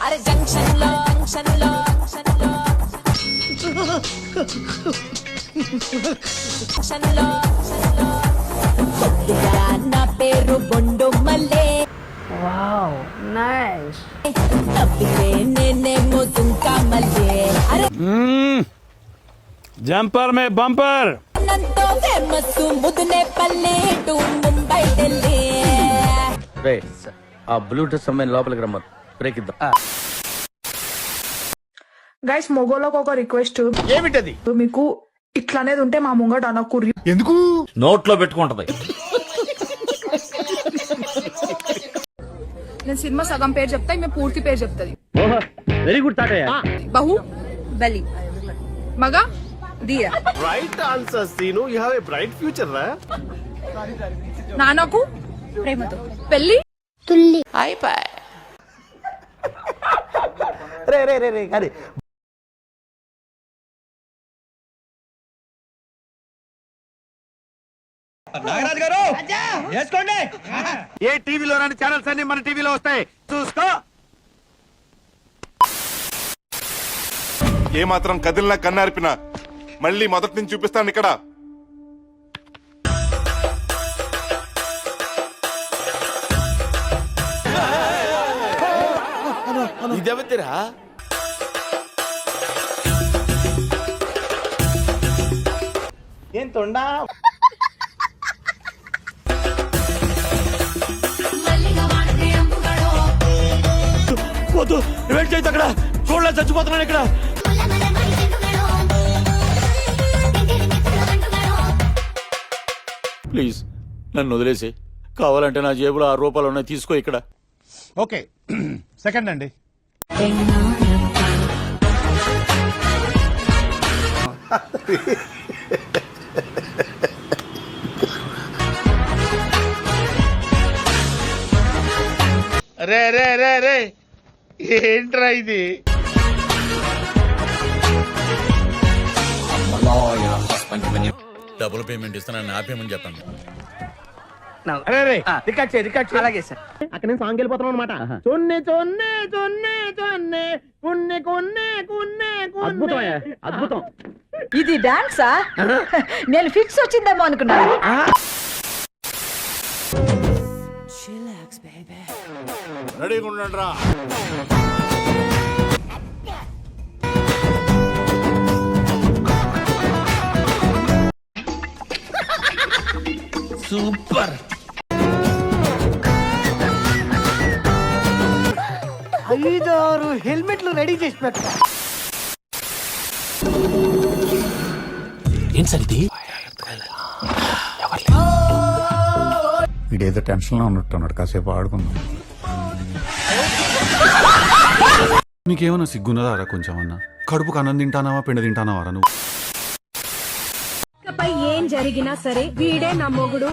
అరే జంక్షన్ లో నా పేరు బొండు మల్లే. Wow nice. నేనేమో దుంకా మల్లే. అరే జంపర్ మే బంపర్ నంతో ఫేమస్ ముదునే పల్లె టు ముంబై ఢిల్లీ. రే ఆ బ్లూటూత్ సంబంధం లోపలికి రమ్మను, బ్రేక్ ఇద్దాం. గైస్ మొగోళ్ళకి ఒక రిక్వెస్ట్, ఏమిటది? మీకు ఇట్లనేది ఉంటే మా ముంగట అనకుర్రి. ఎందుకు? నోట్లో పెట్టుకుంటది. నేను సినిమా సగం పేరు చెప్తా, మేము పూర్తి పేరు చెప్తుంది. వెరీ గుడ్ తాతయ్య. బహు బలి మగ దియా. Right answer Seenu, you have a bright future రా. నాన్నకు ప్రేమతో పెళ్లి రే రే రే రే అరే నాగరాజు గారు వేసుకోండి. ఏ టీవీలో రాని ఛానల్స్ అన్ని మన టీవీలో వస్తాయి, చూసుకో. ఏ మాత్రం కదిలినా కన్నార్పినా మళ్ళీ మొదటి నుంచి చూపిస్తాను ఇక్కడ. ఇదెవతిరా? ఏం తొండా? వద్దు, వెయిట్ చేయొద్దు, అక్కడ చూడలే, చచ్చిపోతున్నాను ఇక్కడ. ప్లీజ్ నన్ను వదిలేసి, కావాలంటే నా జేబులో 6 రూపాయలు ఉన్నాయి, తీసుకో ఇక్కడ. ఓకే సెకండ్ అండి. రే రే రే రే ఏంట్రా ఇది? డబుల్ పేమెంట్ ఇస్తానని ఆపేమని చెప్పండి. అలాగే సార్. అక్కడ నేను సాంగ్ వెళ్ళిపోతున్నాం అనమాట. చొన్నే చొన్నే చొన్నే చొన్నే కున్నే కొన్నే కున్నే అద్భుతం అద్భుతం. ఇది డాన్సా? నేను ఫిక్స్ వచ్చిందేమో అనుకున్నాను. రెడీగా ఉండండి రా. సూపర్. 5-6 హెల్మెట్లు రెడీ చేసి పెట్టా. ఏం సార్ ఇది? వీడేదో టెన్షన్ లో ఉన్నట్టున్నాడు, కాసేపు ఆడుకుందాం. నీకేమన్నా సిగ్గున్నదారా కొంచెం అన్నా? కడుపుకు అన్నం తింటానావా పిండి తింటానావారా నువ్వు? పై ఏం జరిగినా సరే వీడే నా మొగుడు.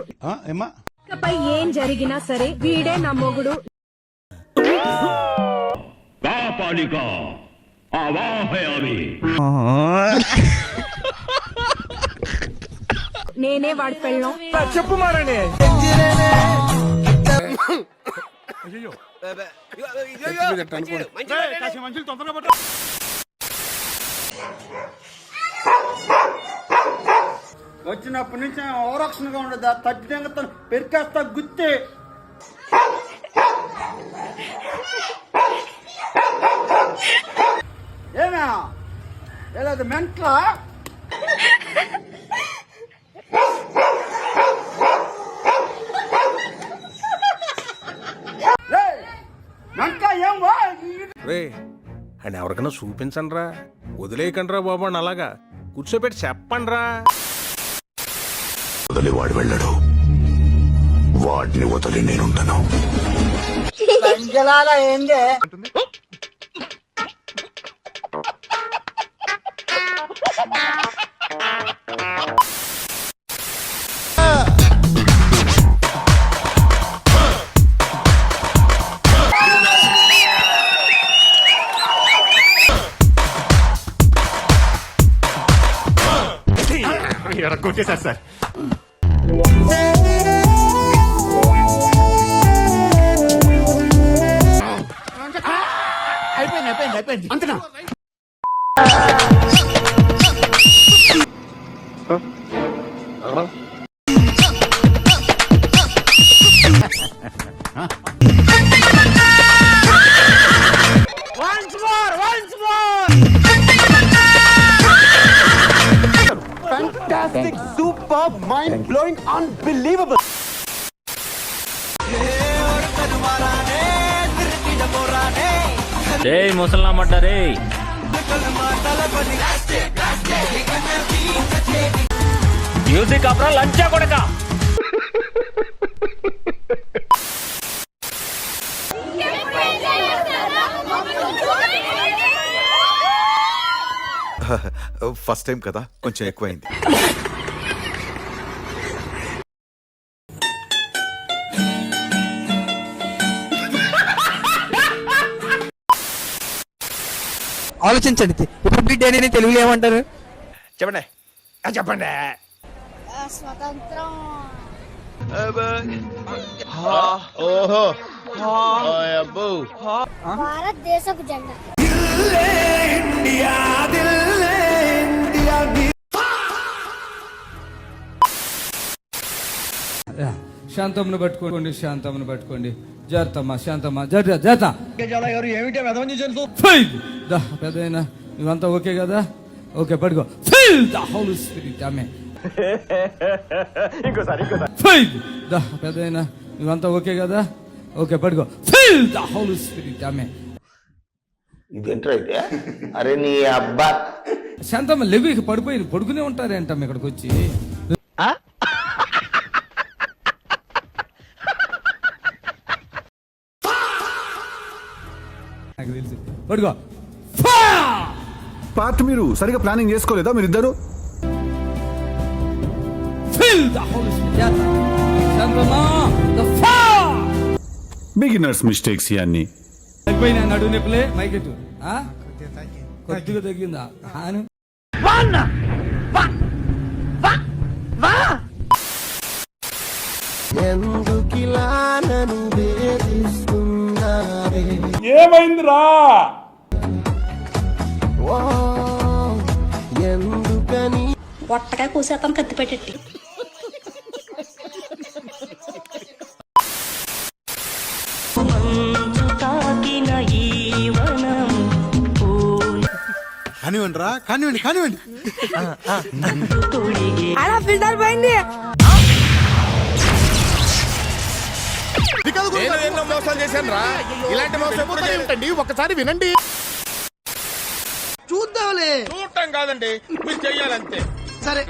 పై ఏం జరిగినా సరే వీడే నా మొగుడు. నేనే వాడి పెళ్ళం. చెప్పు మారండి. వచ్చినప్పటి నుంచి ఓరక్షణగా ఉండదు, తగ్గితే పెరికేస్తా గుత్తే. ఏనా ఏదో మెంట్లా? రే అని ఎవరికైనా చూపించండి రా, వదిలేయకండి రా బాబు అని అలాగా కూర్చోబెట్టి చెప్పండి రా. వదిలివాడు వెళ్ళడు, వాడిని వదిలి నేనుండను. ఏందే కొట్టేశారు సార్. అంతనా సూపర్ మైండ్ బ్లోయింగ్ అన్బిలీవబుల్. రే ముసల్లా మడ్డారే మ్యూజిక్ అప్పుడు లంచా కొడక ఫస్ట్ టైం కదా కొంచెం ఎక్కువైంది. ఆలోచించండి, రిపబ్లిక్ డే అని తెలుగులో ఏమంటారు? చెప్పండి చెప్పండి. స్వతంత్రం ఓహో భారతదేశపు జెండా. శాంతమును పట్టుకోండి, శాంతమును పట్టుకోండి. జాగ్రత్తమ్మా, శాంతమ్మా, జాగ్రత్త. పెద్దయినా నువ్వంతా ఓకే కదా? ఓకే పట్టుకో. Feel the holy spirit. ఆమె పెద్దయినా నువ్వంతా ఓకే కదా? ఓకే పట్టుకో. Feel the holy spirit. ఆమె ఇదేంటైతే అరే నీ అబ్బా శాంతమ్మ లేవు, ఇక పడిపోయి పడుకునే ఉంటారేంటమ్మ ఇక్కడికి వచ్చి. నాకు తెలుసు, పడుకో. పార్ట్ మీరు సరిగా ప్లానింగ్ చేసుకోలేదా మీరిద్దరు? బిగినర్స్ మిస్టేక్స్ ఇవన్నీ. తగ్గిపోయినా నడువు నొప్పులే మైకెట్టు కొద్దిగా తగ్గిందా? ఏమైందిరా? పొట్టగా కూసేతాను కత్తి పెట్టెట్టి. కానివ్వండి రా, కానివ్వండి కానివ్వండి. అలా ఫిల్టర్ పోయింది. ఎన్నో మోసాలు చేశాను రా, ఇలాంటి మోసం ఎప్పుడు చేయకండి. ఒకసారి వినండి. చూద్దాంలే. చూడటం కాదండి, మీరు చెయ్యాలంతే.